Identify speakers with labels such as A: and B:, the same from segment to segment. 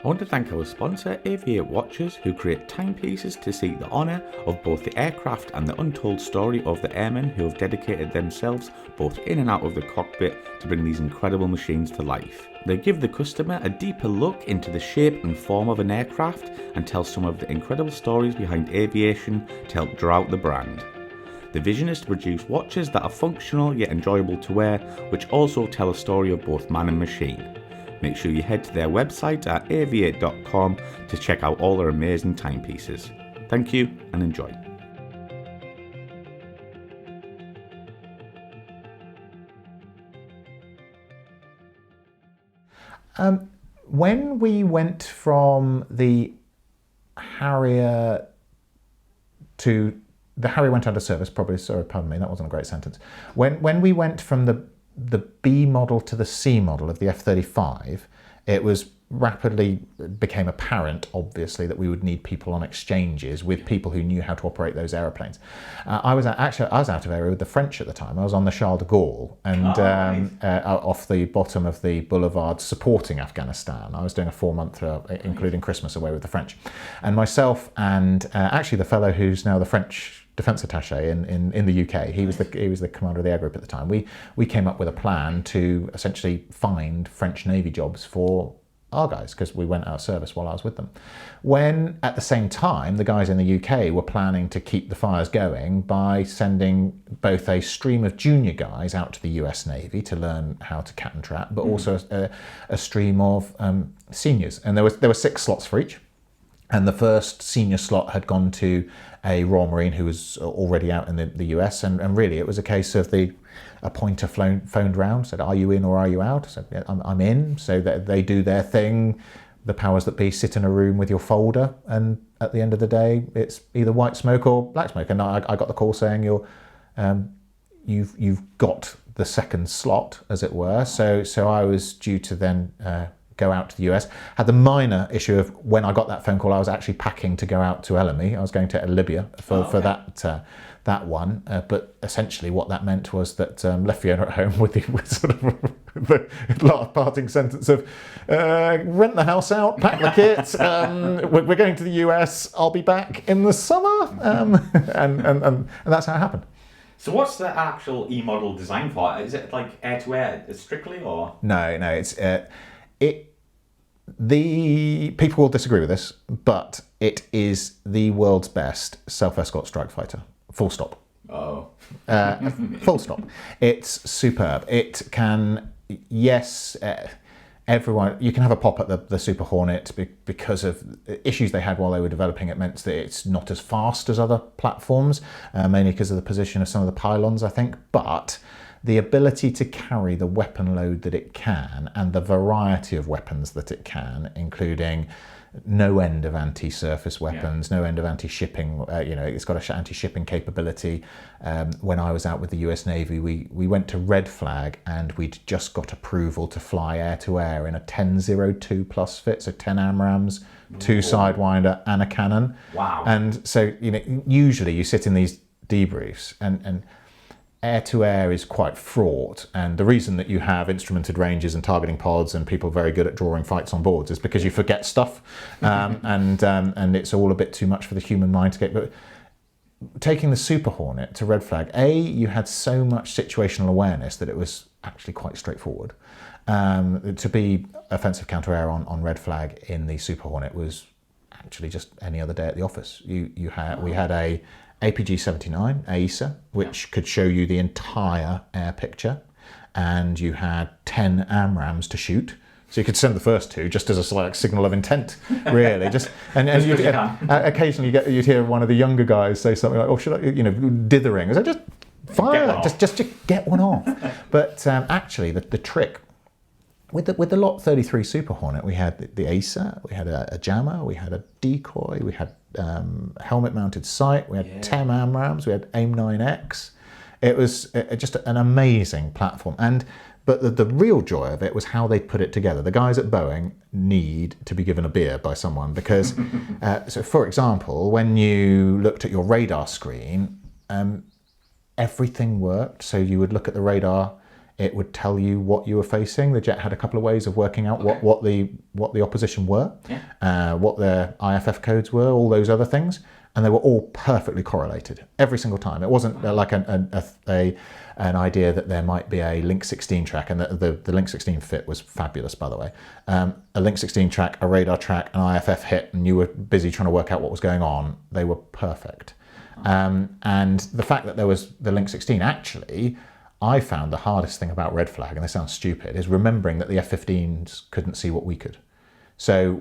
A: I want to thank our sponsor, Aviate Watches, who create timepieces to seek the honour of both the aircraft and the untold story of the airmen who have dedicated themselves both in and out of the cockpit to bring these incredible machines to life. They give the customer a deeper look into the shape and form of an aircraft and tell some of the incredible stories behind aviation to help draw out the brand. The vision is to produce watches that are functional yet enjoyable to wear, which also tell a story of both man and machine. Make sure you head to their website at aviate.com to check out all their amazing timepieces. Thank you and enjoy.
B: When we went from the Harrier to the Harrier went out of service, pardon me, that wasn't a great sentence. When we went from the B model to the C model of the F-35, it was rapidly became apparent, obviously, that we would need people on exchanges with people who knew how to operate those aeroplanes. I was out of area with the French at the time. I was on the Charles de Gaulle and off the bottom of the boulevard supporting Afghanistan. I was doing a 4-month, including Christmas, away with the French. And myself and actually the fellow who's now the French defence attaché in the UK, he was the commander of the air group at the time. We came up with a plan to essentially find French Navy jobs for our guys, because we went out of service while I was with them. When at the same time the guys in the UK were planning to keep the fires going by sending both a stream of junior guys out to the US Navy to learn how to cat and trap, but also a stream of seniors, and there were 6 slots for each. And the first senior slot had gone to a Royal Marine who was already out in the US, and really it was a case of a pointer phoned round, said, "Are you in or are you out?" I said, "Yeah, I'm in." So that they do their thing. The powers that be sit in a room with your folder, and at the end of the day, it's either white smoke or black smoke. And I got the call saying you've got the second slot, as it were. So I was due to then go out to the US. Had the minor issue of when I got that phone call, I was actually packing to go out to LME. I was going to Libya for that one. But essentially what that meant was that left Fiona at home with sort of the last parting sentence of rent the house out, pack the kit, we're going to the US, I'll be back in the summer. And that's how it happened.
A: So what's the actual E-model design for? Is it like air-to-air strictly, or?
B: No, it's... The people will disagree with this, but it is the world's best self-escort strike fighter. Full stop.
A: Oh.
B: Full stop. It's superb. It can, everyone, you can have a pop at the Super Hornet because of issues they had while they were developing it. Meant that it's not as fast as other platforms, mainly because of the position of some of the pylons, I think, but the ability to carry the weapon load that it can and the variety of weapons that it can, including no end of anti-surface weapons, no end of anti-shipping, it's got an anti-shipping capability. When I was out with the US Navy, we went to Red Flag and we'd just got approval to fly air-to-air in a 1002 plus fit, so 10 AMRAAMs, 2 Sidewinder and a cannon.
A: Wow.
B: And so, usually you sit in these debriefs and air-to-air is quite fraught, and the reason that you have instrumented ranges and targeting pods and people very good at drawing fights on boards is because you forget stuff, and it's all a bit too much for the human mind to get. But taking the Super Hornet to Red Flag, you had so much situational awareness that it was actually quite straightforward. To be offensive counter-air on Red Flag in the Super Hornet was actually just any other day at the office. We had a APG-79 AESA, which could show you the entire air picture, and you had 10 AMRAAMs to shoot. So you could send the first 2 just as a like signal of intent, really. And you'd, occasionally you'd hear one of the younger guys say something like, "Oh, should I?" Dithering. I said, "Just fire, just get one off." But actually, the trick with the Lot 33 Super Hornet, we had the AESA, we had a jammer, we had a decoy, we had helmet-mounted sight, we had 10 AMRAAMs, we had AIM-9X. It was just an amazing platform. But the real joy of it was how they put it together. The guys at Boeing need to be given a beer by someone because, so for example, when you looked at your radar screen, everything worked. So you would look at the radar it would tell you what you were facing. The jet had a couple of ways of working out what the opposition were, what their IFF codes were, all those other things, and they were all perfectly correlated every single time. It wasn't like an idea that there might be a Link 16 track, and the Link 16 fit was fabulous, by the way. A Link 16 track, a radar track, an IFF hit, and you were busy trying to work out what was going on. They were perfect. And the fact that there was the Link 16, actually, I found the hardest thing about red flag, and this sounds stupid, is remembering that the F-15s couldn't see what we could. So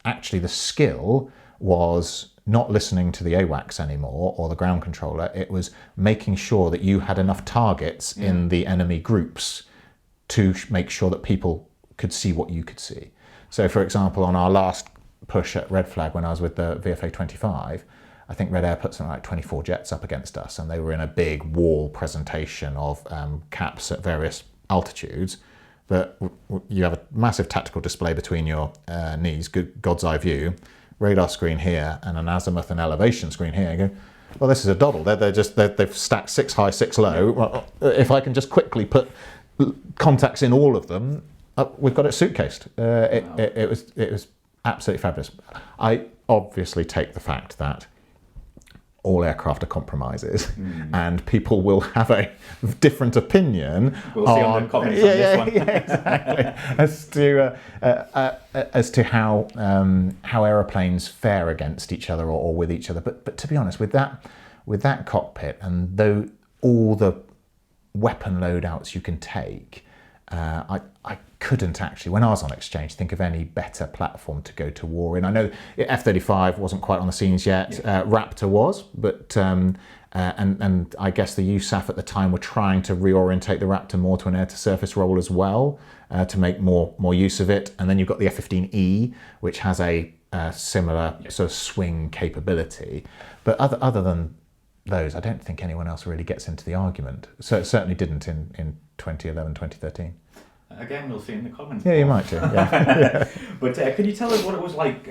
B: actually the skill was not listening to the AWACS anymore or the ground controller. It was making sure that you had enough targets in the enemy groups to make sure that people could see what you could see. So for example, on our last push at red flag when I was with the VFA 25, I think Red Air put something like 24 jets up against us, and they were in a big wall presentation of caps at various altitudes. But you have a massive tactical display between your knees, God's eye view, radar screen here, and an azimuth and elevation screen here. You go, well, this is a doddle. They've stacked 6 high, 6 low. Well, if I can just quickly put contacts in all of them, we've got it suitcased. It was absolutely fabulous. I obviously take the fact that all aircraft are compromises, and people will have a different opinion.
C: We'll see on the comments on this one.
B: Exactly. as to how aeroplanes fare against each other or with each other. But to be honest, with that cockpit and though all the weapon loadouts you can take, I couldn't actually, when I was on exchange, think of any better platform to go to war in. I know F-35 wasn't quite on the scenes yet. Raptor was, but and I guess the USAF at the time were trying to reorientate the Raptor more to an air-to-surface role as well, to make more use of it. And then you've got the F-15E, which has a similar sort of swing capability. But other than those, I don't think anyone else really gets into the argument. So it certainly didn't in 2011, 2013.
C: Again, we'll see in the comments.
B: Yeah, you might do. Yeah.
C: But could you tell us what it was like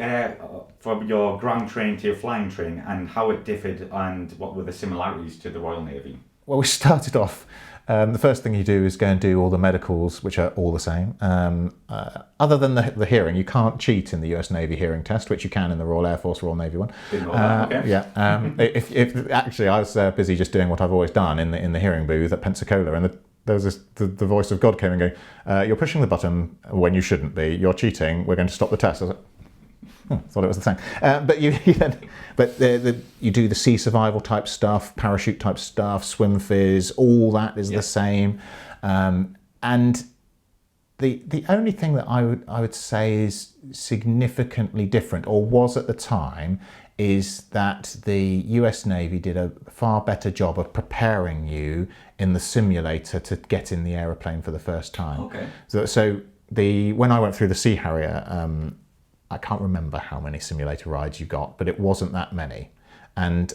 C: from your ground training to your flying training, and how it differed, and what were the similarities to the Royal Navy?
B: Well, we started off, the first thing you do is go and do all the medicals, which are all the same. Other than the hearing, you can't cheat in the US Navy hearing test, which you can in the Royal Air Force, Royal Navy one.
C: Didn't know that, okay.
B: Yeah. If actually, I was busy just doing what I've always done in the hearing booth at Pensacola, and there was the voice of God came and going, you're pushing the button when you shouldn't be, you're cheating, we're going to stop the test. I was like, thought it was the same. You do the sea survival type stuff, parachute type stuff, swim fizz, all that is the same. And the only thing that I would say is significantly different, or was at the time, is that the US Navy did a far better job of preparing you in the simulator to get in the aeroplane for the first time.
C: Okay.
B: So when I went through the Sea Harrier, I can't remember how many simulator rides you got, but it wasn't that many. And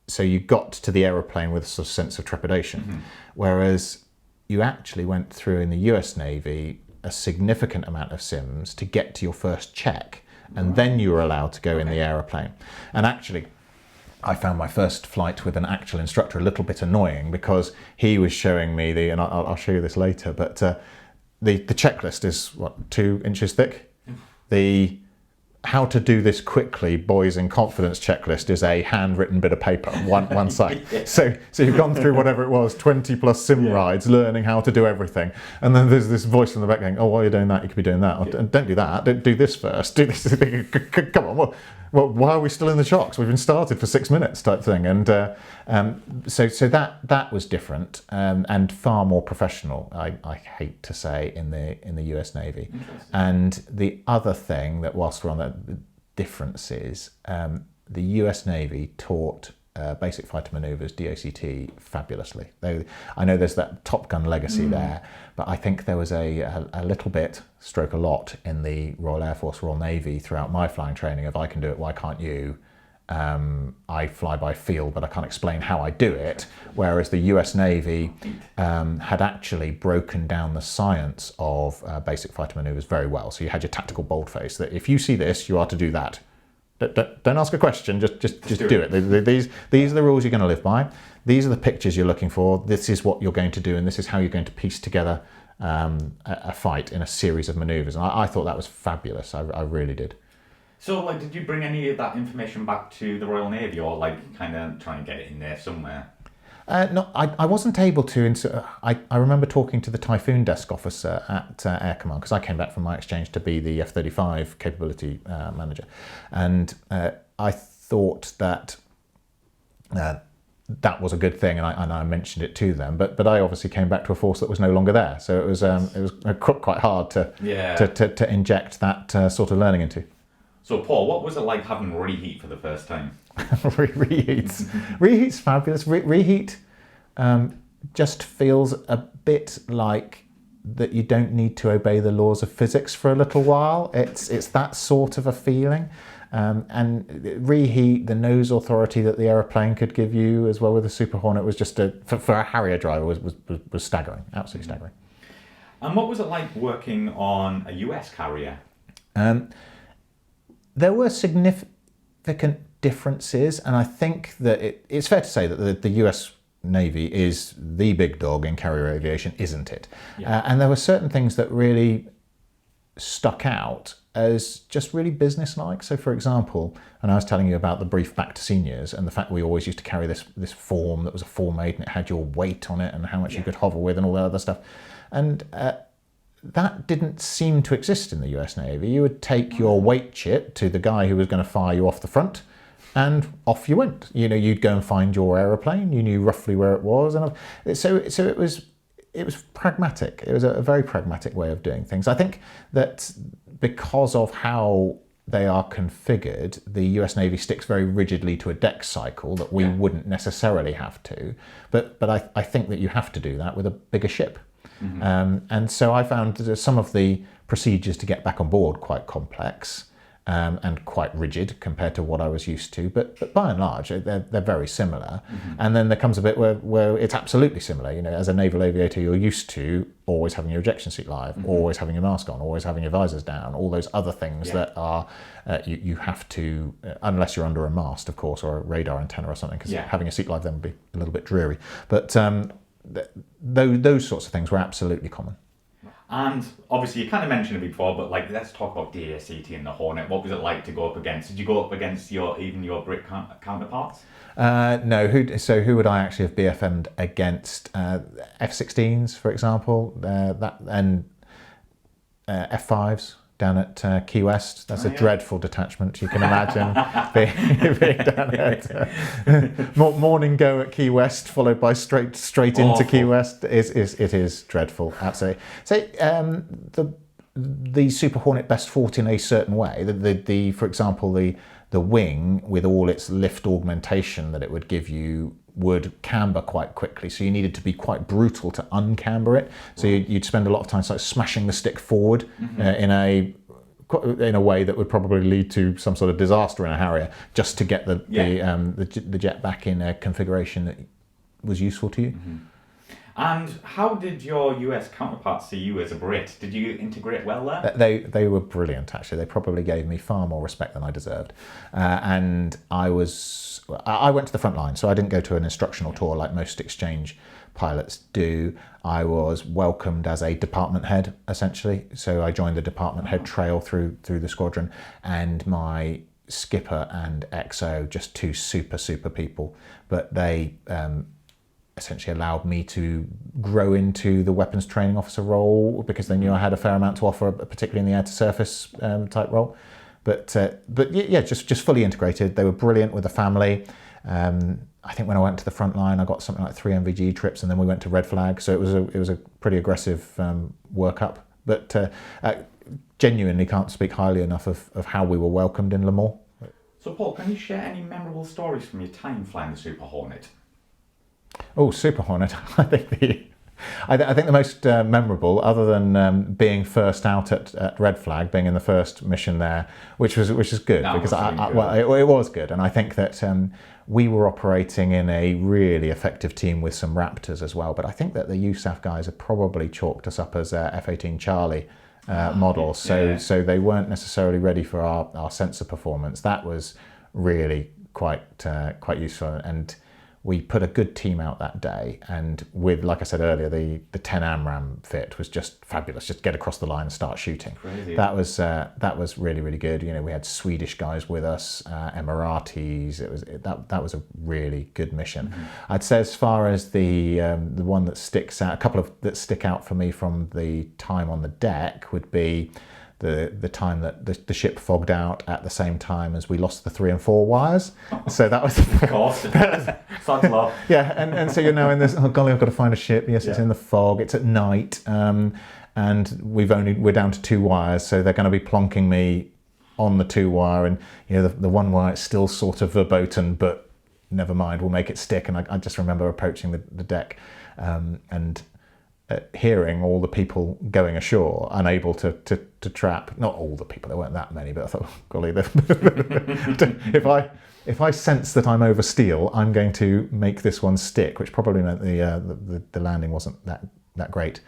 B: so you got to the aeroplane with a sort of sense of trepidation, whereas you actually went through in the US Navy a significant amount of sims to get to your first check, and then you were allowed to go in the aeroplane. And actually, I found my first flight with an actual instructor a little bit annoying, because he was showing me and I'll show you this later, but the checklist is, 2 inches thick? The how to do this quickly, boys in confidence checklist is a handwritten bit of paper, one side. So you've gone through whatever it was, 20 plus sim rides, learning how to do everything. And then there's this voice in the back going, oh, while you're doing that, you could be doing that. Or, don't do that, don't do this first. Do this. Come on, well, why are we still in the shocks? We've been started for 6 minutes type thing. And so that was different and far more professional, I hate to say, in the US Navy. And the other thing that, whilst we're on the differences, the US Navy taught basic fighter manoeuvres, DOCT, fabulously. I know there's that Top Gun legacy there, but I think there was a little bit, stroke a lot, in the Royal Air Force, Royal Navy throughout my flying training of, I can do it, why can't you? I fly by feel, but I can't explain how I do it. Whereas the US Navy had actually broken down the science of basic fighter manoeuvres very well. So you had your tactical boldface, that if you see this, you are to do that. Don't ask a question. Just do it. These are the rules you're going to live by. These are the pictures you're looking for. This is what you're going to do, and this is how you're going to piece together a fight in a series of manoeuvres. And I thought that was fabulous. I really did.
C: So, like, did you bring any of that information back to the Royal Navy, or like kind of try and get it in there somewhere?
B: No, I wasn't able to. I remember talking to the Typhoon desk officer at Air Command, because I came back from my exchange to be the F-35 capability manager, and I thought that that was a good thing, and I mentioned it to them. But I obviously came back to a force that was no longer there, so it was quite hard to inject that sort of learning into.
C: So, Paul, what was it like having reheat for the first time?
B: Reheat's fabulous. Reheat just feels a bit like that you don't need to obey the laws of physics for a little while. It's that sort of a feeling. And reheat, the nose authority that the aeroplane could give you as well with the Super Hornet was just for a Harrier driver was staggering, absolutely staggering.
C: And what was it like working on a US carrier?
B: There were significant differences, and I think that it's fair to say that the US Navy is the big dog in carrier aviation, isn't it? Yeah. And there were certain things that really stuck out as just really businesslike. So, for example, and I was telling you about the brief back to seniors and the fact we always used to carry this form that was a form aid, and it had your weight on it and how much you could hover with and all that other stuff. And that didn't seem to exist in the US Navy. You would take your weight chit to the guy who was going to fire you off the front, and off you went. You know, you'd go and find your aeroplane. You knew roughly where it was, and so it was pragmatic. It was a very pragmatic way of doing things. I think that because of how they are configured, the US Navy sticks very rigidly to a deck cycle that we wouldn't necessarily have to. But I think that you have to do that with a bigger ship. Mm-hmm. And so I found that some of the procedures to get back on board quite complex and quite rigid compared to what I was used to. But by and large, they're very similar. Mm-hmm. And then there comes a bit where it's absolutely similar. You know, as a naval aviator, you're used to always having your ejection seat live, always having your mask on, always having your visors down, all those other things that are you have to, unless you're under a mast, of course, or a radar antenna or something, because having a seat live then would be a little bit dreary. But those sorts of things were absolutely common.
C: And obviously, you kind of mentioned it before, but like, let's talk about the A-18E and the Hornet. What was it like to go up against? Did you go up against your Brit counterparts?
B: No. Who would I actually have BFM'd against? F-16s, for example, and F-5s. Down at Key West. That's a dreadful detachment, you can imagine. being down at morning go at Key West, followed by straight into Key West. It is dreadful, absolutely. So the Super Hornet best fought in a certain way. For example, the wing with all its lift augmentation that it would give you would camber quite quickly, so you needed to be quite brutal to uncamber it. So you'd spend a lot of time like smashing the stick forward in a way that would probably lead to some sort of disaster in a Harrier, just to get the jet back in a configuration that was useful to you. Mm-hmm.
C: And how did your US counterparts see you as a Brit? Did you integrate well there?
B: They were brilliant, actually. They probably gave me far more respect than I deserved. And I went to the front line, so I didn't go to an instructional tour like most exchange pilots do. I was welcomed as a department head, essentially. So I joined the department head trail through the squadron, and my skipper and XO, just two super people, but they essentially allowed me to grow into the weapons training officer role, because they knew I had a fair amount to offer, particularly in the air-to-surface type role. But yeah, just fully integrated. They were brilliant with the family. I think when I went to the front line, I got something like 3 MVG trips, and then we went to Red Flag. So it was a pretty aggressive workup. But genuinely can't speak highly enough of how we were welcomed in Le Mans.
C: So Paul, can you share any memorable stories from your time flying the Super Hornet?
B: Oh, Super Hornet! I think the most memorable, other than being first out at Red Flag, being in the first mission there, which is good, because it was good, and I think that we were operating in a really effective team with some Raptors as well. But I think that the USAF guys have probably chalked us up as F-18 Charlie models, so
C: yeah.
B: so they weren't necessarily ready for our sensor performance. That was really quite useful, and we put a good team out that day, and with, like I said earlier, the 10 AMRAM fit was just fabulous. Just get across the line and start shooting.
C: Crazy.
B: That was really good. You know, we had Swedish guys with us, Emiratis. That was a really good mission.
C: Mm-hmm.
B: I'd say as far as the one that sticks out, a couple of that stick out for me from the time on the deck would be the time that the ship fogged out at the same time as we lost the 3 and 4 wires. So that was,
C: Of course. Sounds low.
B: yeah, and so you're now in this, oh golly, I've got to find a ship. Yes, it's in the fog, it's at night, and we're down to 2 wires, so they're going to be plonking me on the 2 wire, and you know the 1 wire is still sort of verboten, but never mind, we'll make it stick. And I just remember approaching the deck and hearing all the people going ashore, unable to trap. Not all the people, there weren't that many, but I thought, golly, if I sense that I'm over steel, I'm going to make this one stick, which probably meant the landing wasn't that great.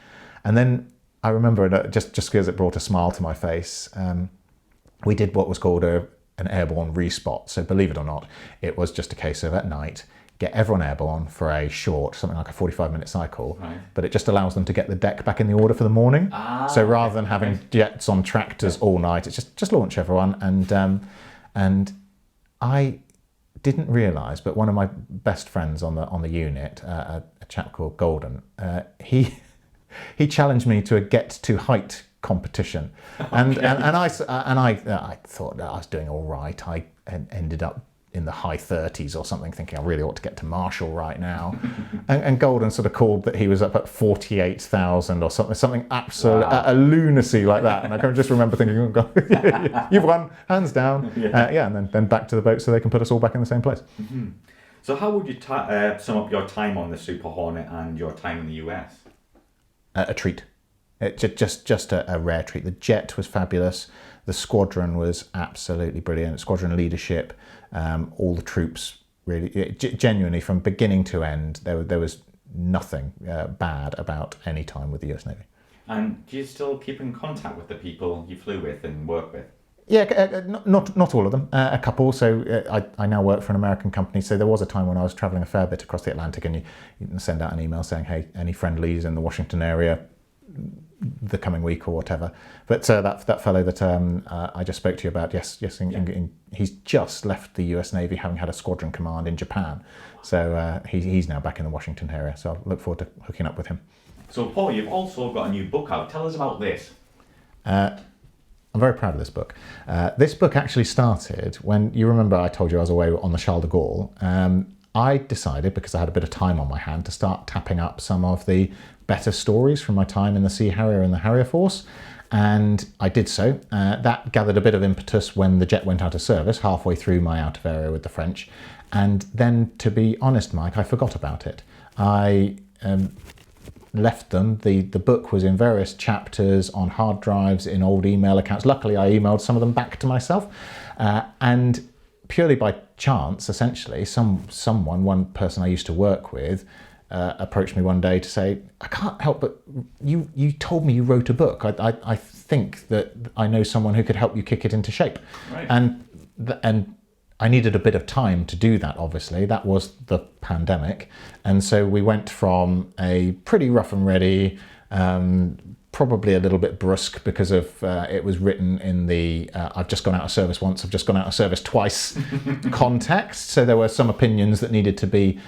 B: And then I remember, just because it brought a smile to my face, we did what was called an airborne respot. So believe it or not, it was just a case of at night, get everyone airborne for a short, something like a 45-minute cycle,
C: right.
B: But it just allows them to get the deck back in the order for the morning. So rather than having jets on tractors all night, it's just launch everyone. And I didn't realise, but one of my best friends on the unit, a chap called Golden, he challenged me to a get to height competition, and I thought that I was doing all right. I ended up in the high 30s or something, thinking I really ought to get to Marshall right now. and Golden sort of called that he was up at 48,000 or something absolute, a lunacy like that. And I can just remember thinking, oh God, you've won, hands down. And then back to the boat so they can put us all back in the same place.
C: Mm-hmm. So how would you sum up your time on the Super Hornet and your time in the US?
B: A treat. Just a rare treat. The jet was fabulous. The squadron was absolutely brilliant. Squadron leadership, all the troops, really, genuinely from beginning to end, there was nothing bad about any time with the US Navy.
C: And do you still keep in contact with the people you flew with and work with?
B: Yeah, not all of them, a couple. So I now work for an American company. So there was a time when I was travelling a fair bit across the Atlantic, and you can send out an email saying, hey, any friendlies in the Washington area the coming week or whatever. But that fellow that I just spoke to you about, yes, he's just left the US Navy, having had a squadron command in Japan. So he's now back in the Washington area. So I look forward to hooking up with him.
C: So Paul, you've also got a new book out. Tell us about this.
B: I'm very proud of this book. This book actually started when, you remember I told you I was away on the Charles de Gaulle. I decided, because I had a bit of time on my hand, to start tapping up some of the better stories from my time in the Sea Harrier and the Harrier Force. And I did so. That gathered a bit of impetus when the jet went out of service, halfway through my out of area with the French. And then, to be honest, Mike, I forgot about it. I left them. The book was in various chapters on hard drives, in old email accounts. Luckily, I emailed some of them back to myself. And purely by chance, essentially, one person I used to work with approached me one day to say, I can't help but, you told me you wrote a book. I think that I know someone who could help you kick it into shape.
C: Right.
B: And I needed a bit of time to do that, obviously. That was the pandemic. And so we went from a pretty rough and ready, probably a little bit brusque because of it was written in the I've just gone out of service once, I've just gone out of service twice context. So there were some opinions that needed to be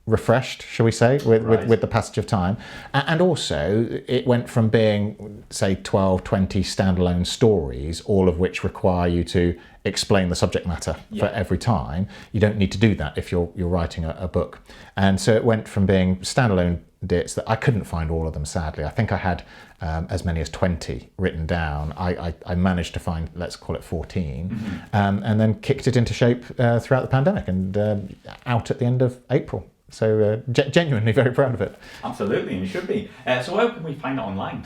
B: refreshed, shall we say, with the passage of time. And also it went from being, say, 12, 20 standalone stories, all of which require you to explain the subject matter for every time. You don't need to do that if you're writing a book. And so it went from being standalone bits that I couldn't find all of them, sadly. I think I had as many as 20 written down. I managed to find, let's call it 14, and then kicked it into shape throughout the pandemic and out at the end of April. So genuinely very proud of it.
C: Absolutely, and you should be. So how can we find it online?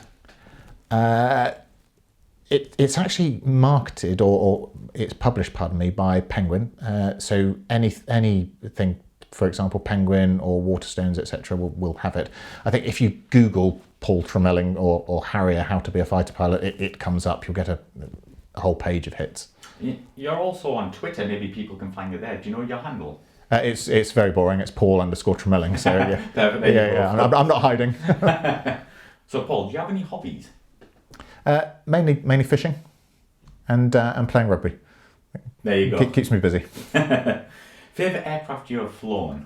B: It's actually marketed or it's published, by Penguin. So anything for example, penguin or waterstones, etc., will have it. I think if you Google Paul Tremelling or Harrier how to be a fighter pilot, it comes up. You'll get a whole page of hits.
C: You're also on Twitter. Maybe people can find you there. Do you know your handle?
B: It's very boring. It's Paul_Tremelling. So yeah, I'm not hiding.
C: So Paul, do you have any hobbies?
B: Mainly fishing and playing rugby.
C: There you go.
B: Keeps me busy.
C: Favourite aircraft you have flown?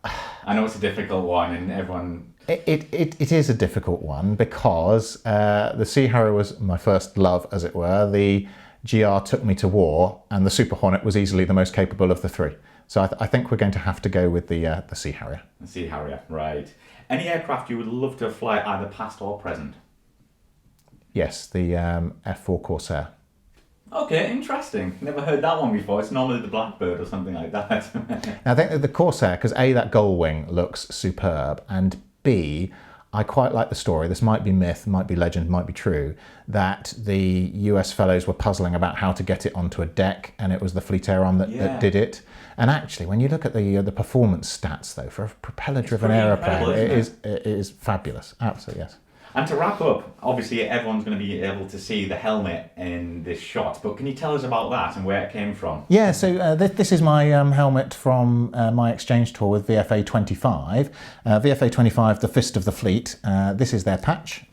C: I know it's a difficult one, and everyone.
B: It is a difficult one because the Sea Harrier was my first love, as it were. The GR took me to war, and the Super Hornet was easily the most capable of the three. So I think we're going to have to go with the Sea Harrier.
C: The Sea Harrier, right. Any aircraft you would love to fly, either past or present?
B: Yes, the F4 Corsair.
C: Okay, interesting. Never heard that one before. It's normally the Blackbird or something like that.
B: Now, I think that the Corsair, because A, that gull wing looks superb, and B, I quite like the story. This might be myth, might be legend, might be true, that the US fellows were puzzling about how to get it onto a deck, and it was the Fleet Air Arm that did it. And actually, when you look at the performance stats, though, for a propeller-driven aeroplane, it is fabulous. Absolutely, yes.
C: And to wrap up, obviously everyone's going to be able to see the helmet in this shot, but can you tell us about that and where it came from?
B: Yeah, so this is my helmet from my exchange tour with VFA 25. VFA 25, the Fist of the Fleet. This is their patch,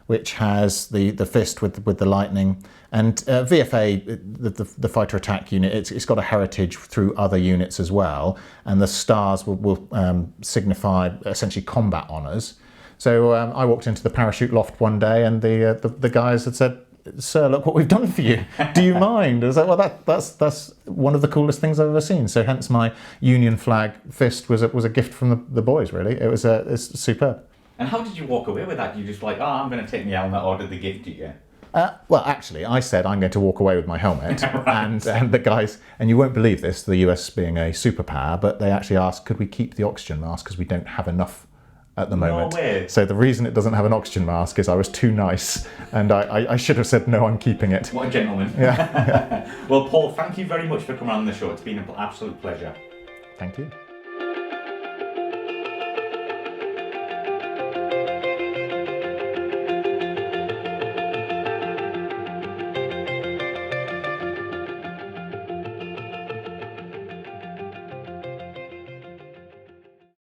B: which has the fist with the lightning. And VFA, the fighter attack unit, it's got a heritage through other units as well. And the stars will signify essentially combat honours. So I walked into the parachute loft one day, and the guys had said, "Sir, look what we've done for you. Do you mind?" I was like, "Well, that's one of the coolest things I've ever seen." So hence my Union flag fist was a gift from the boys. Really, it's superb.
C: And how did you walk away with that? You just like, I'm going to take my helmet, or did they gift it you?
B: Well, actually, I said I'm going to walk away with my helmet,
C: Right.
B: and the guys, and you won't believe this, the US being a superpower, but they actually asked, could we keep the oxygen mask because we don't have enough at the moment.
C: No way.
B: So the reason it doesn't have an oxygen mask is I was too nice, and I should have said, no, I'm keeping it.
C: What a gentleman.
B: Yeah.
C: Well, Paul, thank you very much for coming on the show. It's been an absolute pleasure.
B: Thank you.